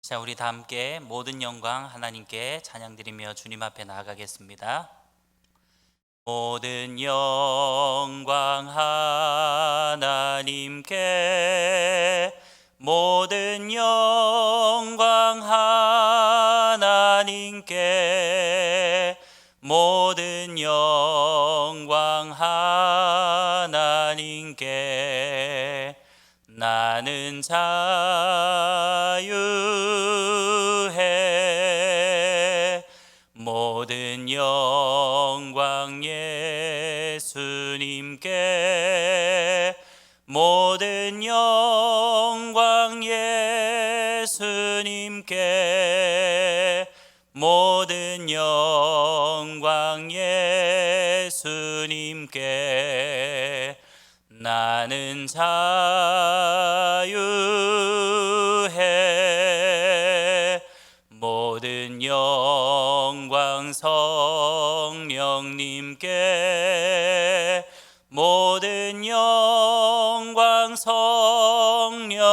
자, 우리 다 함께 모든 영광 하나님께 찬양드리며 주님 앞에 나아가겠습니다. 모든 영광 하나님께, 모든 영광 하나님께, 모든 영광 하나님께. 나는 자유해. 모든 영광 예수님께, 모든 영광 예수님께, 모든 영광 예수님께. 나는 자유해. 모든 영광 성령님께, 모든 영광 성령님께,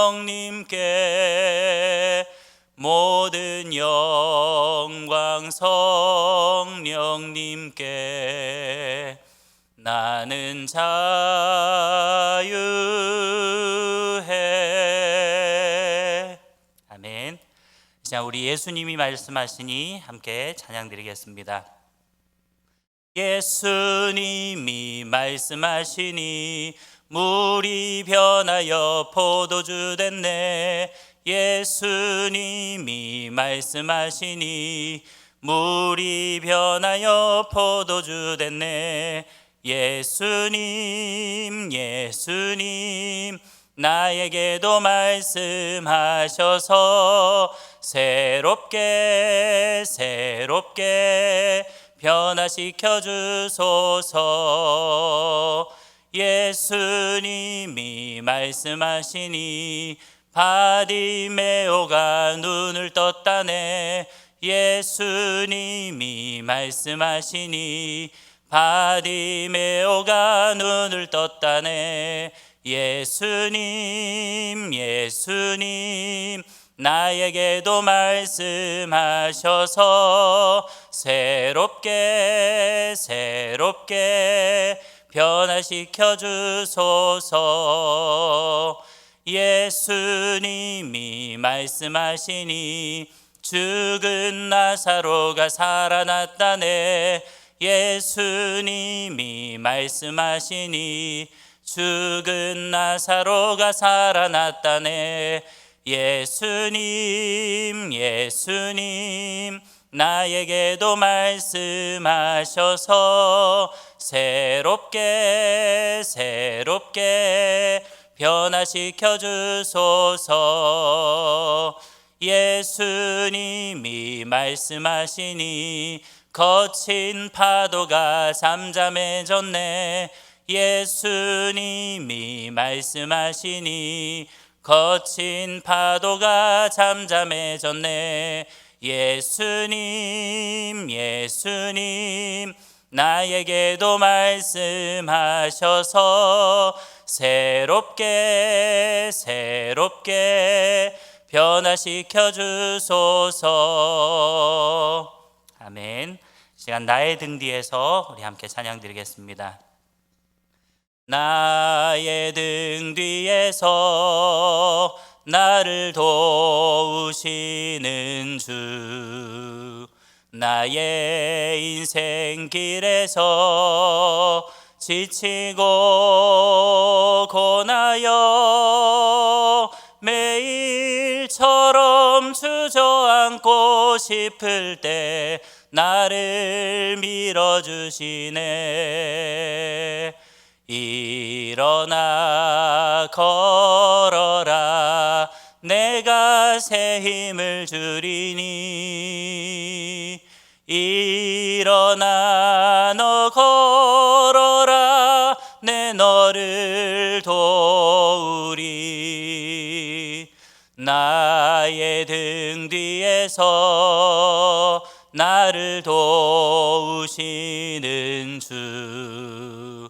모든 영광 성령님께. 나는 자유해. 아멘. 자, 우리 예수님이 말씀하시니 함께 찬양드리겠습니다. 예수님이 말씀하시니 물이 변하여 포도주 됐네. 예수님이 말씀하시니 물이 변하여 포도주 됐네. 예수님, 예수님, 나에게도 말씀하셔서 새롭게 새롭게 변화시켜 주소서. 예수님이 말씀하시니 바디메오가 눈을 떴다네. 예수님이 말씀하시니 바디메오가 눈을 떴다네. 예수님, 예수님, 나에게도 말씀하셔서 새롭게 새롭게 변화시켜 주소서. 예수님이 말씀하시니 죽은 나사로가 살아났다네. 예수님이 말씀하시니 죽은 나사로가 살아났다네. 예수님, 예수님, 나에게도 말씀하셔서 새롭게 새롭게 변화시켜 주소서. 예수님이 말씀하시니 거친 파도가 잠잠해졌네. 예수님이 말씀하시니 거친 파도가 잠잠해졌네. 예수님, 예수님, 나에게도 말씀하셔서 새롭게 새롭게 변화시켜 주소서. 아멘. 시간 나의 등 뒤에서 우리 함께 찬양 드리겠습니다. 나의 등 뒤에서 나를 도우시는 주, 나의 인생 길에서 지치고 고나여 매일처럼 주저앉고 싶을 때 나를 밀어주시네. 일어나 걸어라, 내가 새 힘을 주리니. 일어나 너 걸어라, 내 너를 도우리. 나의 등 뒤에서 나를 도우시는 주,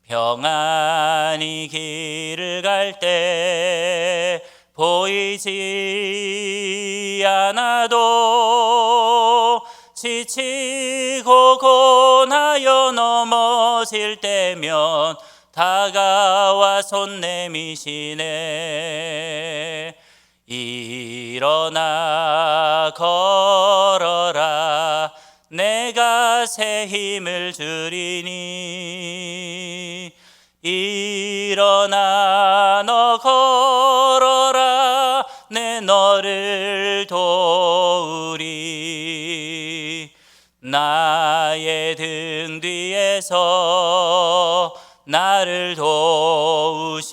평안히 길을 갈 때 보이지 하지 않아도 지치고 고나여 넘어질 때면 다가와 손 내미시네. 일어나 걸어라 내가 새 힘을 주리니. 일어나 너 걸어라 내 너를 도우리. 나의 등 뒤에서 나를 도우시는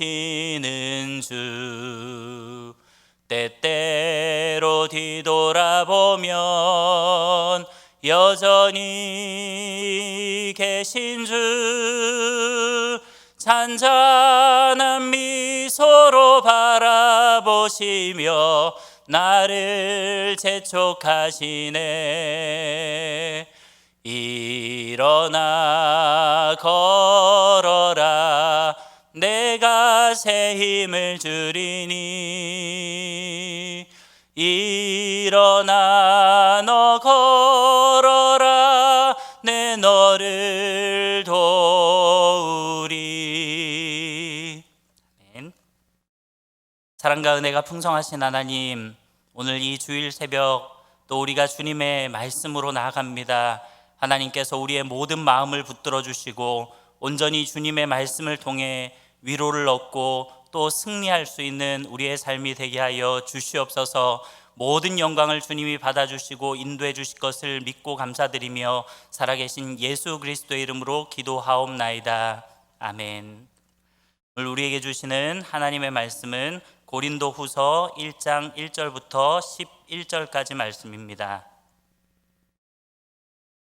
주. 때때로 뒤돌아보면 여전히 계신 주. 잔잔한 미소로 바라보시며 나를 재촉하시네. 일어나 걸어라 내가 새 힘을 주리니. 일어나 너 걸어라 내 너를 도우리. 아멘. 사랑과 은혜가 풍성하신 하나님, 오늘 이 주일 새벽 또 우리가 주님의 말씀으로 나아갑니다. 하나님께서 우리의 모든 마음을 붙들어 주시고 온전히 주님의 말씀을 통해 위로를 얻고 또 승리할 수 있는 우리의 삶이 되게 하여 주시옵소서. 모든 영광을 주님이 받아주시고 인도해 주실 것을 믿고 감사드리며 살아계신 예수 그리스도의 이름으로 기도하옵나이다. 아멘. 오늘 우리에게 주시는 하나님의 말씀은 고린도 후서 1장 1절부터 11절까지 말씀입니다.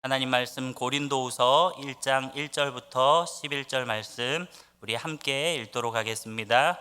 하나님 말씀 고린도 후서 1장 1절부터 11절 말씀 우리 함께 읽도록 하겠습니다.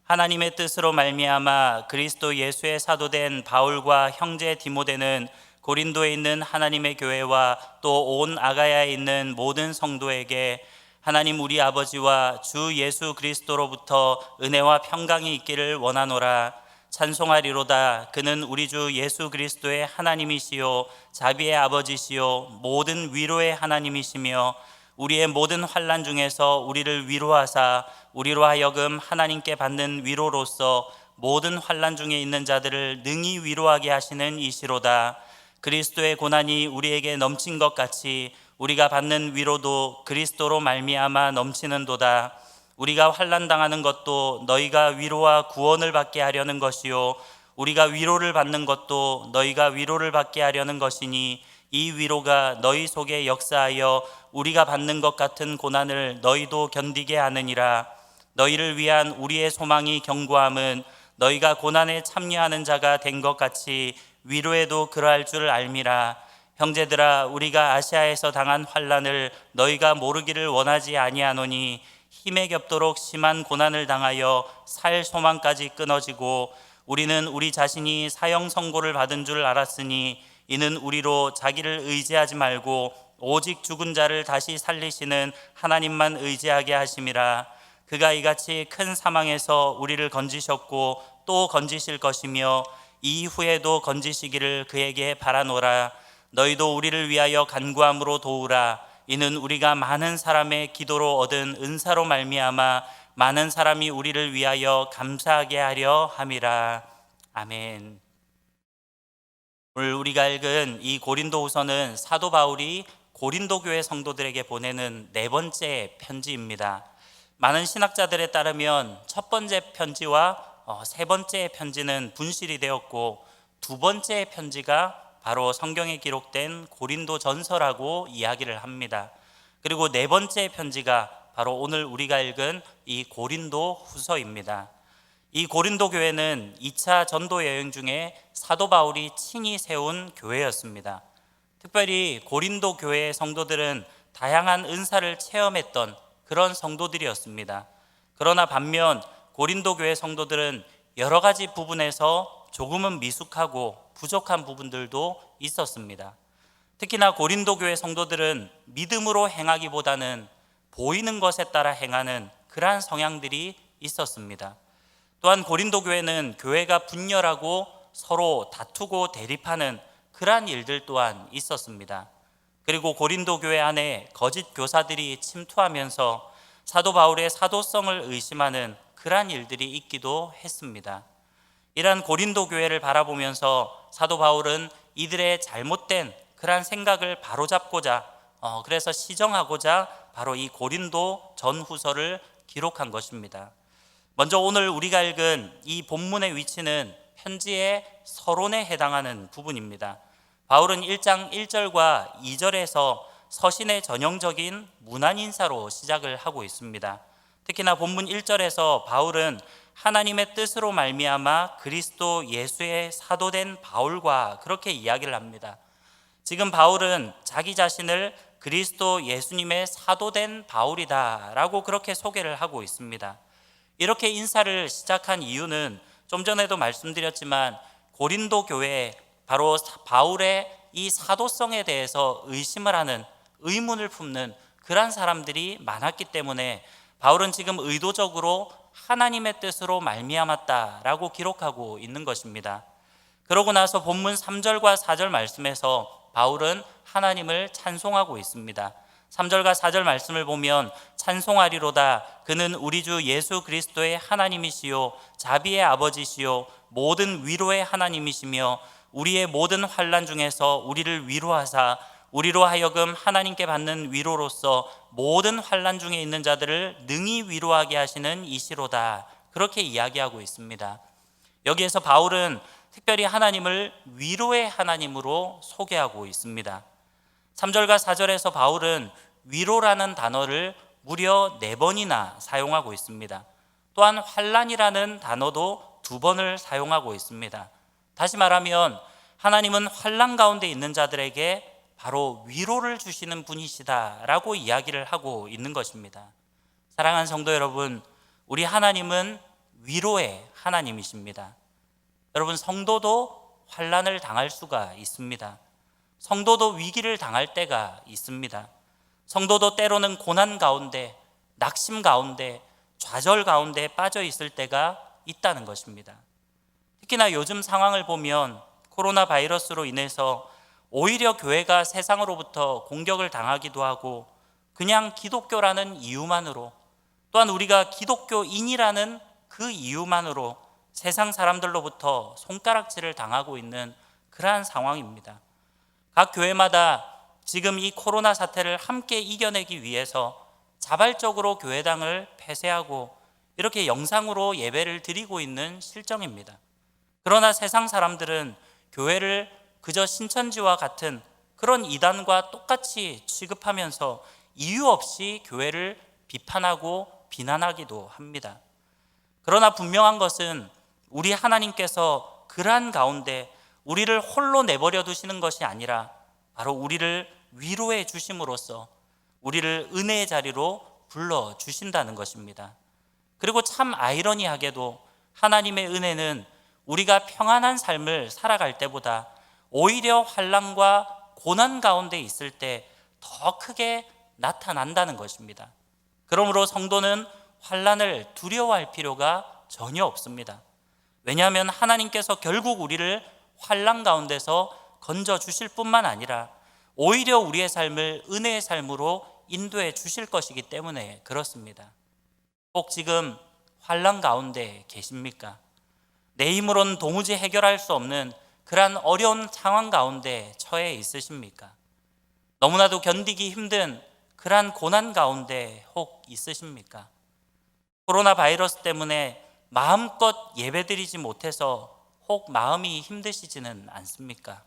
하나님의 뜻으로 말미암아 그리스도 예수의 사도된 바울과 형제 디모데는 고린도에 있는 하나님의 교회와 또 온 아가야에 있는 모든 성도에게 하나님 우리 아버지와 주 예수 그리스도로부터 은혜와 평강이 있기를 원하노라. 찬송하리로다. 그는 우리 주 예수 그리스도의 하나님이시요 자비의 아버지시요 모든 위로의 하나님이시며 우리의 모든 환난 중에서 우리를 위로하사 우리로 하여금 하나님께 받는 위로로서 모든 환난 중에 있는 자들을 능히 위로하게 하시는 이시로다. 그리스도의 고난이 우리에게 넘친 것 같이 우리가 받는 위로도 그리스도로 말미암아 넘치는도다. 우리가 환난 당하는 것도 너희가 위로와 구원을 받게 하려는 것이요 우리가 위로를 받는 것도 너희가 위로를 받게 하려는 것이니 이 위로가 너희 속에 역사하여 우리가 받는 것 같은 고난을 너희도 견디게 하느니라. 너희를 위한 우리의 소망이 견고함은 너희가 고난에 참여하는 자가 된 것 같이 위로에도 그러할 줄 알미라. 형제들아, 우리가 아시아에서 당한 환난을 너희가 모르기를 원하지 아니하노니 힘에 겹도록 심한 고난을 당하여 살 소망까지 끊어지고 우리는 우리 자신이 사형 선고를 받은 줄 알았으니 이는 우리로 자기를 의지하지 말고 오직 죽은 자를 다시 살리시는 하나님만 의지하게 하심이라. 그가 이같이 큰 사망에서 우리를 건지셨고 또 건지실 것이며 이후에도 건지시기를 그에게 바라노라. 너희도 우리를 위하여 간구함으로 도우라. 이는 우리가 많은 사람의 기도로 얻은 은사로 말미암아 많은 사람이 우리를 위하여 감사하게 하려 함이라. 아멘. 오늘 우리가 읽은 이 고린도후서는 사도 바울이 고린도 교회 성도들에게 보내는 네 번째 편지입니다. 많은 신학자들에 따르면 첫 번째 편지와 세 번째 편지는 분실이 되었고 두 번째 편지가 바로 성경에 기록된 고린도 전서라고 이야기를 합니다. 그리고 네 번째 편지가 바로 오늘 우리가 읽은 이 고린도 후서입니다. 이 고린도 교회는 2차 전도 여행 중에 사도 바울이 친히 세운 교회였습니다. 특별히 고린도 교회의 성도들은 다양한 은사를 체험했던 그런 성도들이었습니다. 그러나 반면 고린도 교회 성도들은 여러 가지 부분에서 조금은 미숙하고 부족한 부분들도 있었습니다. 특히나 고린도 교회 성도들은 믿음으로 행하기보다는 보이는 것에 따라 행하는 그러한 성향들이 있었습니다. 또한 고린도 교회는 교회가 분열하고 서로 다투고 대립하는 그러한 일들 또한 있었습니다. 그리고 고린도 교회 안에 거짓 교사들이 침투하면서 사도 바울의 사도성을 의심하는 그러한 일들이 있기도 했습니다. 이러한 고린도 교회를 바라보면서 사도 바울은 이들의 잘못된 그러한 생각을 바로잡고자 그래서 시정하고자 바로 이 고린도 전후서를 기록한 것입니다. 먼저 오늘 우리가 읽은 이 본문의 위치는 현지의 서론에 해당하는 부분입니다. 바울은 1장 1절과 2절에서 서신의 전형적인 문안 인사로 시작을 하고 있습니다. 특히나 본문 1절에서 바울은 하나님의 뜻으로 말미암아 그리스도 예수의 사도된 바울과 그렇게 이야기를 합니다. 지금 바울은 자기 자신을 그리스도 예수님의 사도된 바울이다 라고 그렇게 소개를 하고 있습니다. 이렇게 인사를 시작한 이유는 좀 전에도 말씀드렸지만 고린도 교회에 바로 바울의 이 사도성에 대해서 의심을 하는, 의문을 품는 그런 사람들이 많았기 때문에 바울은 지금 의도적으로 하나님의 뜻으로 말미암았다라고 기록하고 있는 것입니다. 그러고 나서 본문 3절과 4절 말씀에서 바울은 하나님을 찬송하고 있습니다. 3절과 4절 말씀을 보면 찬송하리로다 그는 우리 주 예수 그리스도의 하나님이시요 자비의 아버지시요 모든 위로의 하나님이시며 우리의 모든 환난 중에서 우리를 위로하사 우리로 하여금 하나님께 받는 위로로서 모든 환난 중에 있는 자들을 능히 위로하게 하시는 이시로다 그렇게 이야기하고 있습니다. 여기에서 바울은 특별히 하나님을 위로의 하나님으로 소개하고 있습니다. 3절과 4절에서 바울은 위로라는 단어를 무려 4번이나 사용하고 있습니다. 또한 환난이라는 단어도 2번을 사용하고 있습니다. 다시 말하면 하나님은 환난 가운데 있는 자들에게 바로 위로를 주시는 분이시다라고 이야기를 하고 있는 것입니다. 사랑하는 성도 여러분, 우리 하나님은 위로의 하나님이십니다. 여러분, 성도도 환난을 당할 수가 있습니다. 성도도 위기를 당할 때가 있습니다. 성도도 때로는 고난 가운데, 낙심 가운데, 좌절 가운데 빠져 있을 때가 있다는 것입니다. 특히나 요즘 상황을 보면 코로나 바이러스로 인해서 오히려 교회가 세상으로부터 공격을 당하기도 하고 그냥 기독교라는 이유만으로 또한 우리가 기독교인이라는 그 이유만으로 세상 사람들로부터 손가락질을 당하고 있는 그러한 상황입니다. 각 교회마다 지금 이 코로나 사태를 함께 이겨내기 위해서 자발적으로 교회당을 폐쇄하고 이렇게 영상으로 예배를 드리고 있는 실정입니다. 그러나 세상 사람들은 교회를 그저 신천지와 같은 그런 이단과 똑같이 취급하면서 이유 없이 교회를 비판하고 비난하기도 합니다. 그러나 분명한 것은 우리 하나님께서 그러한 가운데 우리를 홀로 내버려 두시는 것이 아니라 바로 우리를 위로해 주심으로써 우리를 은혜의 자리로 불러 주신다는 것입니다. 그리고 참 아이러니하게도 하나님의 은혜는 우리가 평안한 삶을 살아갈 때보다 오히려 환난과 고난 가운데 있을 때 더 크게 나타난다는 것입니다. 그러므로 성도는 환난을 두려워할 필요가 전혀 없습니다. 왜냐하면 하나님께서 결국 우리를 환난 가운데서 건져 주실 뿐만 아니라 오히려 우리의 삶을 은혜의 삶으로 인도해 주실 것이기 때문에 그렇습니다. 꼭 지금 환난 가운데 계십니까? 내 힘으로는 도무지 해결할 수 없는 그러한 어려운 상황 가운데 처해 있으십니까? 너무나도 견디기 힘든 그러한 고난 가운데 혹 있으십니까? 코로나 바이러스 때문에 마음껏 예배드리지 못해서 혹 마음이 힘드시지는 않습니까?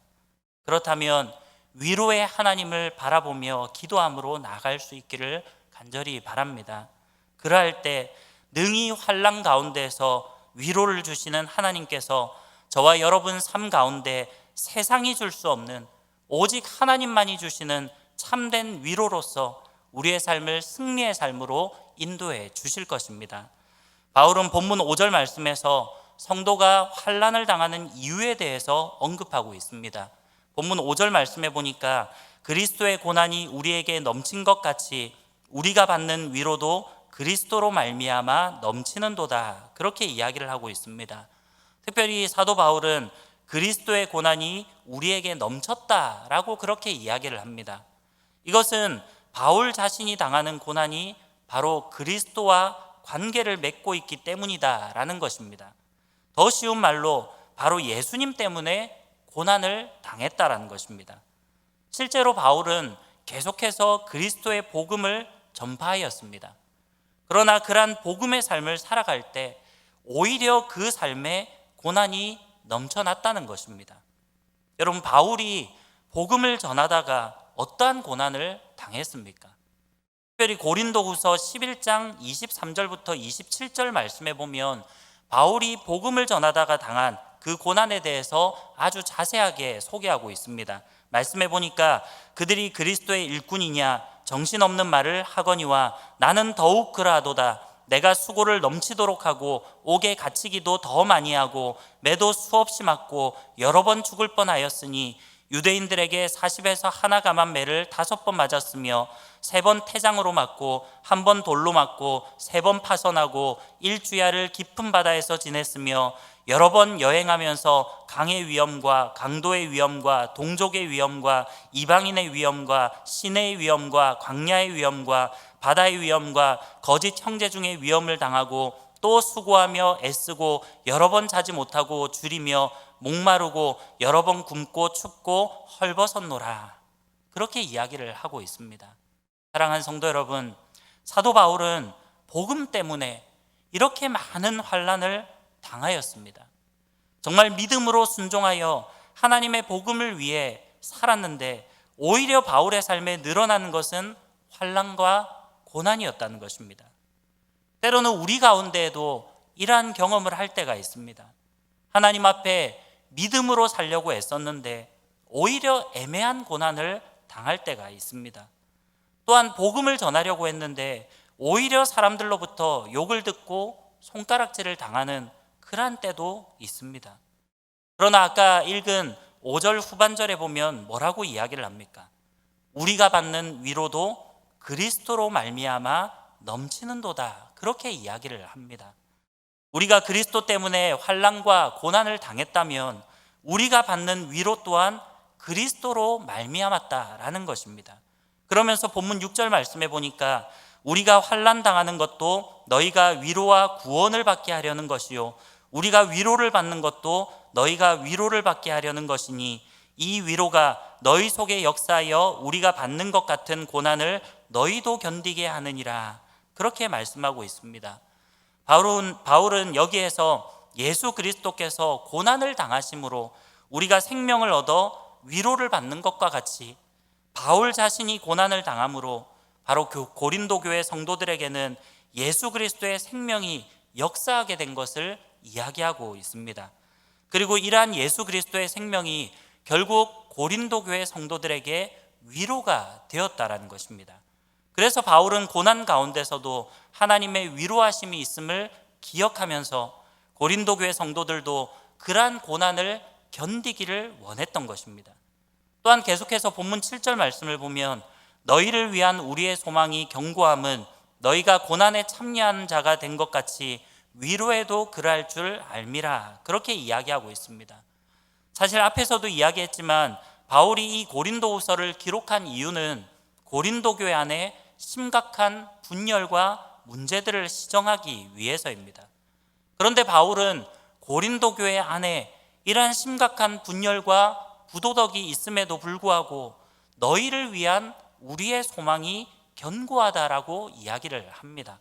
그렇다면 위로의 하나님을 바라보며 기도함으로 나아갈 수 있기를 간절히 바랍니다. 그러할 때 능히 환난 가운데서 위로를 주시는 하나님께서 저와 여러분 삶 가운데 세상이 줄 수 없는 오직 하나님만이 주시는 참된 위로로서 우리의 삶을 승리의 삶으로 인도해 주실 것입니다. 바울은 본문 5절 말씀에서 성도가 환난을 당하는 이유에 대해서 언급하고 있습니다. 본문 5절 말씀에 보니까 그리스도의 고난이 우리에게 넘친 것 같이 우리가 받는 위로도 그리스도로 말미암아 넘치는도다 그렇게 이야기를 하고 있습니다. 특별히 사도 바울은 그리스도의 고난이 우리에게 넘쳤다라고 그렇게 이야기를 합니다. 이것은 바울 자신이 당하는 고난이 바로 그리스도와 관계를 맺고 있기 때문이다라는 것입니다. 더 쉬운 말로 바로 예수님 때문에 고난을 당했다라는 것입니다. 실제로 바울은 계속해서 그리스도의 복음을 전파하였습니다. 그러나 그러한 복음의 삶을 살아갈 때 오히려 그 삶에 고난이 넘쳐났다는 것입니다. 여러분, 바울이 복음을 전하다가 어떠한 고난을 당했습니까? 특별히 고린도후서 11장 23절부터 27절 말씀에 보면 바울이 복음을 전하다가 당한 그 고난에 대해서 아주 자세하게 소개하고 있습니다. 말씀해 보니까 그들이 그리스도의 일꾼이냐 정신없는 말을 하거니와 나는 더욱 그러하도다. 내가 수고를 넘치도록 하고 옥에 갇히기도 더 많이 하고 매도 수없이 맞고 여러 번 죽을 뻔하였으니 유대인들에게 40에서 하나 감한 매를 5번 맞았으며 3번 태장으로 맞고 1번 돌로 맞고 3번 파선하고 일주야를 깊은 바다에서 지냈으며 여러 번 여행하면서 강의 위험과 강도의 위험과 동족의 위험과 이방인의 위험과 시내의 위험과 광야의 위험과 바다의 위험과 거짓 형제 중의 위험을 당하고 또 수고하며 애쓰고 여러 번 자지 못하고 줄이며 목마르고 여러 번 굶고 춥고 헐벗었노라. 그렇게 이야기를 하고 있습니다. 사랑하는 성도 여러분, 사도 바울은 복음 때문에 이렇게 많은 환난을 당하였습니다. 정말 믿음으로 순종하여 하나님의 복음을 위해 살았는데 오히려 바울의 삶에 늘어나는 것은 환난과 고난이었다는 것입니다. 때로는 우리 가운데에도 이러한 경험을 할 때가 있습니다. 하나님 앞에 믿음으로 살려고 애썼는데 오히려 애매한 고난을 당할 때가 있습니다. 또한 복음을 전하려고 했는데 오히려 사람들로부터 욕을 듣고 손가락질을 당하는 그러한 때도 있습니다. 그러나 아까 읽은 5절 후반절에 보면 뭐라고 이야기를 합니까? 우리가 받는 위로도 그리스도로 말미암아 넘치는도다. 그렇게 이야기를 합니다. 우리가 그리스도 때문에 환난과 고난을 당했다면 우리가 받는 위로 또한 그리스도로 말미암았다라는 것입니다. 그러면서 본문 6절 말씀해 보니까 우리가 환난 당하는 것도 너희가 위로와 구원을 받게 하려는 것이요 우리가 위로를 받는 것도 너희가 위로를 받게 하려는 것이니 이 위로가 너희 속에 역사하여 우리가 받는 것 같은 고난을 너희도 견디게 하느니라. 그렇게 말씀하고 있습니다. 바울은 여기에서 예수 그리스도께서 고난을 당하심으로 우리가 생명을 얻어 위로를 받는 것과 같이 바울 자신이 고난을 당함으로 바로 그 고린도 교회 성도들에게는 예수 그리스도의 생명이 역사하게 된 것을 이야기하고 있습니다. 그리고 이러한 예수 그리스도의 생명이 결국 고린도 교회 성도들에게 위로가 되었다라는 것입니다. 그래서 바울은 고난 가운데서도 하나님의 위로하심이 있음을 기억하면서 고린도 교회 성도들도 그러한 고난을 견디기를 원했던 것입니다. 또한 계속해서 본문 7절 말씀을 보면 너희를 위한 우리의 소망이 견고함은 너희가 고난에 참여하는 자가 된 것 같이 위로에도 그러할 줄 알미라. 그렇게 이야기하고 있습니다. 사실 앞에서도 이야기했지만 바울이 이 고린도후서를 기록한 이유는 고린도 교회 안에 심각한 분열과 문제들을 시정하기 위해서입니다. 그런데 바울은 고린도 교회 안에 이러한 심각한 분열과 부도덕이 있음에도 불구하고 너희를 위한 우리의 소망이 견고하다라고 이야기를 합니다.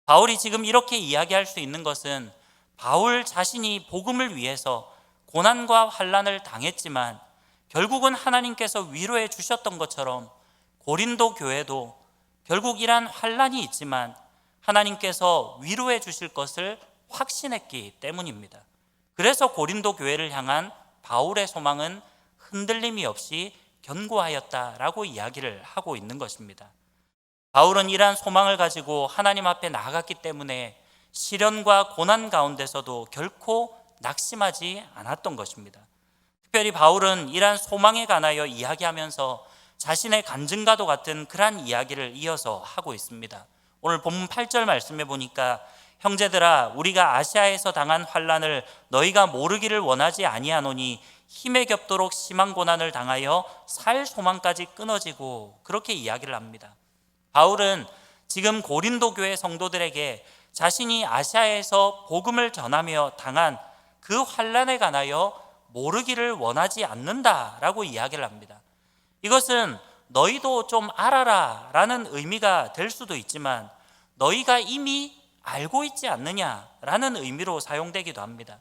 바울이 지금 이렇게 이야기할 수 있는 것은 바울 자신이 복음을 위해서 고난과 환난을 당했지만 결국은 하나님께서 위로해 주셨던 것처럼 고린도 교회도 결국 이러한 환난이 있지만 하나님께서 위로해 주실 것을 확신했기 때문입니다. 그래서 고린도 교회를 향한 바울의 소망은 흔들림이 없이 견고하였다라고 이야기를 하고 있는 것입니다. 바울은 이러한 소망을 가지고 하나님 앞에 나아갔기 때문에 시련과 고난 가운데서도 결코 낙심하지 않았던 것입니다. 특별히 바울은 이러한 소망에 관하여 이야기하면서 자신의 간증과도 같은 그러한 이야기를 이어서 하고 있습니다. 오늘 본문 8절 말씀해 보니까 형제들아, 우리가 아시아에서 당한 환난을 너희가 모르기를 원하지 아니하노니 힘에 겹도록 심한 고난을 당하여 살 소망까지 끊어지고, 그렇게 이야기를 합니다. 바울은 지금 고린도 교회 성도들에게 자신이 아시아에서 복음을 전하며 당한 그 환난에 관하여 모르기를 원하지 않는다라고 이야기를 합니다. 이것은 너희도 좀 알아라 라는 의미가 될 수도 있지만, 너희가 이미 알고 있지 않느냐라는 의미로 사용되기도 합니다.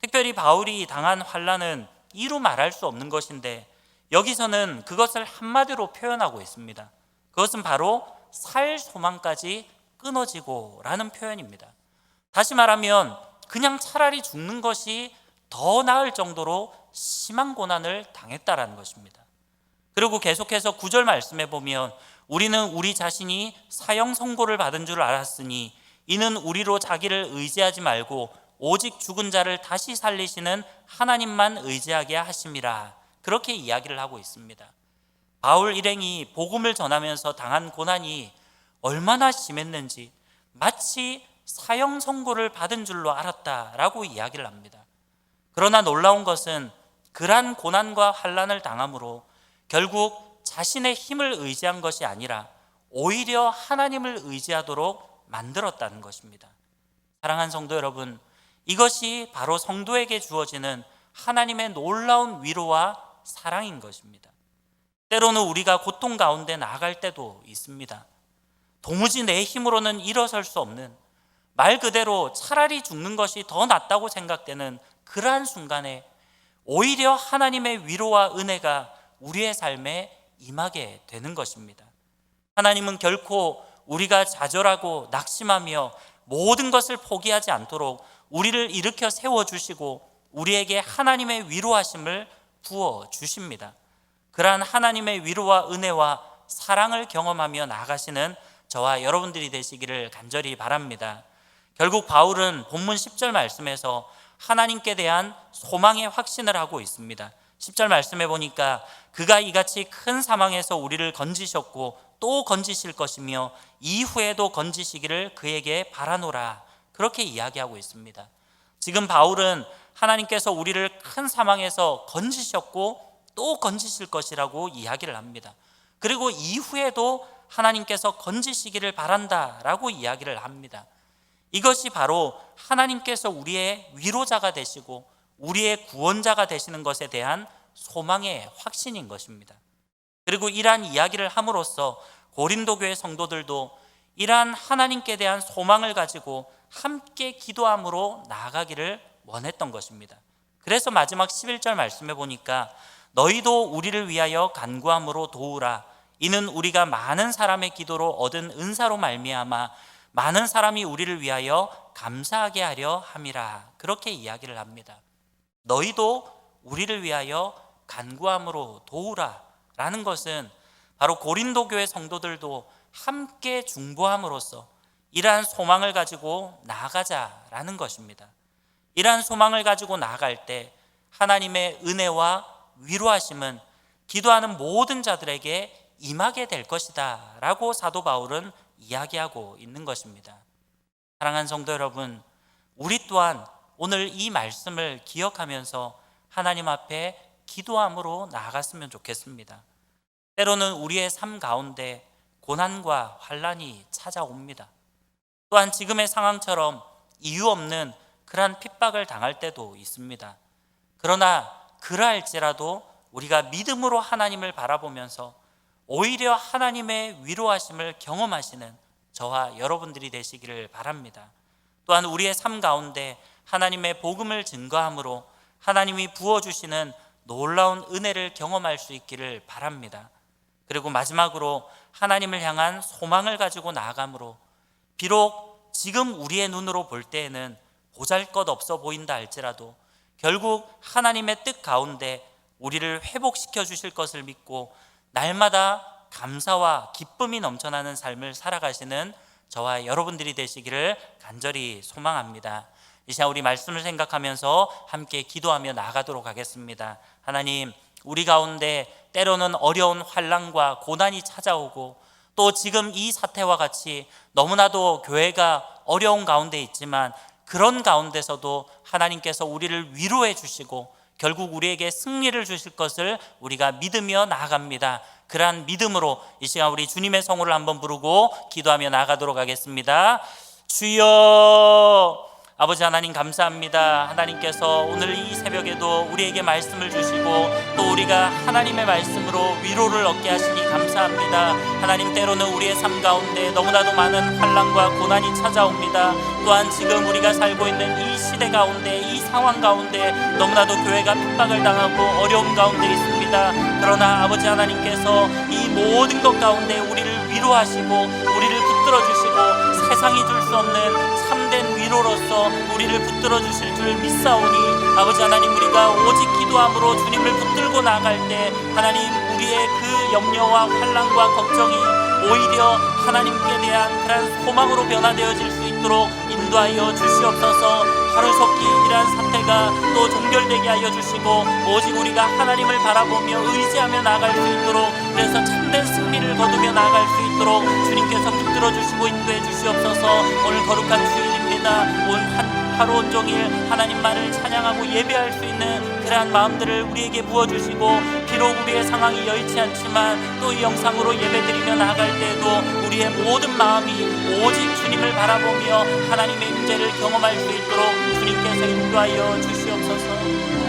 특별히 바울이 당한 환난은 이루 말할 수 없는 것인데, 여기서는 그것을 한마디로 표현하고 있습니다. 그것은 바로 살 소망까지 끊어지고 라는 표현입니다. 다시 말하면 그냥 차라리 죽는 것이 더 나을 정도로 심한 고난을 당했다라는 것입니다. 그리고 계속해서 9절 말씀에 보면, 우리는 우리 자신이 사형 선고를 받은 줄 알았으니 이는 우리로 자기를 의지하지 말고 오직 죽은 자를 다시 살리시는 하나님만 의지하게 하심이라, 그렇게 이야기를 하고 있습니다. 바울 일행이 복음을 전하면서 당한 고난이 얼마나 심했는지 마치 사형 선고를 받은 줄로 알았다라고 이야기를 합니다. 그러나 놀라운 것은 그러한 고난과 환난을 당함으로 결국 자신의 힘을 의지한 것이 아니라 오히려 하나님을 의지하도록 만들었다는 것입니다. 사랑하는 성도 여러분, 이것이 바로 성도에게 주어지는 하나님의 놀라운 위로와 사랑인 것입니다. 때로는 우리가 고통 가운데 나아갈 때도 있습니다. 도무지 내 힘으로는 일어설 수 없는, 말 그대로 차라리 죽는 것이 더 낫다고 생각되는 그러한 순간에 오히려 하나님의 위로와 은혜가 우리의 삶에 임하게 되는 것입니다. 하나님은 결코 우리가 좌절하고 낙심하며 모든 것을 포기하지 않도록 우리를 일으켜 세워주시고 우리에게 하나님의 위로하심을 부어주십니다. 그러한 하나님의 위로와 은혜와 사랑을 경험하며 나아가시는 저와 여러분들이 되시기를 간절히 바랍니다. 결국 바울은 본문 10절 말씀에서 하나님께 대한 소망의 확신을 하고 있습니다. 10절 말씀에 보니까 그가 이같이 큰 사망에서 우리를 건지셨고 또 건지실 것이며 이후에도 건지시기를 그에게 바라노라, 그렇게 이야기하고 있습니다. 지금 바울은 하나님께서 우리를 큰 사망에서 건지셨고 또 건지실 것이라고 이야기를 합니다. 그리고 이후에도 하나님께서 건지시기를 바란다라고 이야기를 합니다. 이것이 바로 하나님께서 우리의 위로자가 되시고 우리의 구원자가 되시는 것에 대한 소망의 확신인 것입니다. 그리고 이러한 이야기를 함으로써 고린도 교회 성도들도 이러한 하나님께 대한 소망을 가지고 함께 기도함으로 나아가기를 원했던 것입니다. 그래서 마지막 11절 말씀에 보니까 너희도 우리를 위하여 간구함으로 도우라. 이는 우리가 많은 사람의 기도로 얻은 은사로 말미암아 많은 사람이 우리를 위하여 감사하게 하려 함이라, 그렇게 이야기를 합니다. 너희도 우리를 위하여 간구함으로 도우라 라는 것은 바로 고린도 교회 성도들도 함께 중보함으로써 이러한 소망을 가지고 나아가자라는 것입니다. 이러한 소망을 가지고 나아갈 때 하나님의 은혜와 위로하심은 기도하는 모든 자들에게 임하게 될 것이다 라고 사도 바울은 이야기하고 있는 것입니다. 사랑하는 성도 여러분, 우리 또한 오늘 이 말씀을 기억하면서 하나님 앞에 기도함으로 나아갔으면 좋겠습니다. 때로는 우리의 삶 가운데 고난과 환난이 찾아옵니다. 또한 지금의 상황처럼 이유 없는 그러한 핍박을 당할 때도 있습니다. 그러나 그러할지라도 우리가 믿음으로 하나님을 바라보면서 오히려 하나님의 위로하심을 경험하시는 저와 여러분들이 되시기를 바랍니다. 또한 우리의 삶 가운데 하나님의 복음을 증거함으로 하나님이 부어주시는 놀라운 은혜를 경험할 수 있기를 바랍니다. 그리고 마지막으로 하나님을 향한 소망을 가지고 나아감으로 비록 지금 우리의 눈으로 볼 때에는 보잘것없어 보인다 할지라도 결국 하나님의 뜻 가운데 우리를 회복시켜 주실 것을 믿고 날마다 감사와 기쁨이 넘쳐나는 삶을 살아가시는 저와 여러분들이 되시기를 간절히 소망합니다. 이 시간 우리 말씀을 생각하면서 함께 기도하며 나아가도록 하겠습니다. 하나님, 우리 가운데 때로는 어려운 환난과 고난이 찾아오고 또 지금 이 사태와 같이 너무나도 교회가 어려운 가운데 있지만 그런 가운데서도 하나님께서 우리를 위로해 주시고 결국 우리에게 승리를 주실 것을 우리가 믿으며 나아갑니다. 그러한 믿음으로 이 시간 우리 주님의 성호를 한번 부르고 기도하며 나아가도록 하겠습니다. 주여, 아버지 하나님 감사합니다. 하나님께서 오늘 이 새벽에도 우리에게 말씀을 주시고 또 우리가 하나님의 말씀으로 위로를 얻게 하시니 감사합니다. 하나님, 때로는 우리의 삶 가운데 너무나도 많은 환난과 고난이 찾아옵니다. 또한 지금 우리가 살고 있는 이 시대 가운데, 이 상황 가운데 너무나도 교회가 핍박을 당하고 어려움 가운데 있습니다. 그러나 아버지 하나님께서 이 모든 것 가운데 우리를 위로하시고 우리를 붙들어 주시고 세상이 줄 수 없는 참된 위로로서 우리를 붙들어 주실 줄 믿사오니 아버지 하나님, 우리가 오직 기도함으로 주님을 붙들고 나아갈 때 하나님, 우리의 그 염려와 환난과 걱정이 오히려 하나님께 대한 그런 소망으로 변화되어질 수 있도록 인도하여 주시옵소서. 하루속히 이러한 사태가 또 종결되게 하여 주시고 오직 우리가 하나님을 바라보며 의지하며 나아갈 수 있도록, 그래서 참된 승리를 거두며 나아갈 수 있도록 주님께서 붙들어 주시고 인도해 주시옵소서. 오늘 거룩한 주일입니다. 오늘 하루 온종일 하나님만을 찬양하고 예배할 수 있는 그러한 마음들을 우리에게 부어주시고, 비록 우리의 상황이 여의치 않지만 또 이 영상으로 예배드리며 나아갈 때에도 우리의 모든 마음이 오직 주님을 바라보며 하나님의 임재를 경험할 수 있도록 주님께서 인도하여 주시옵소서.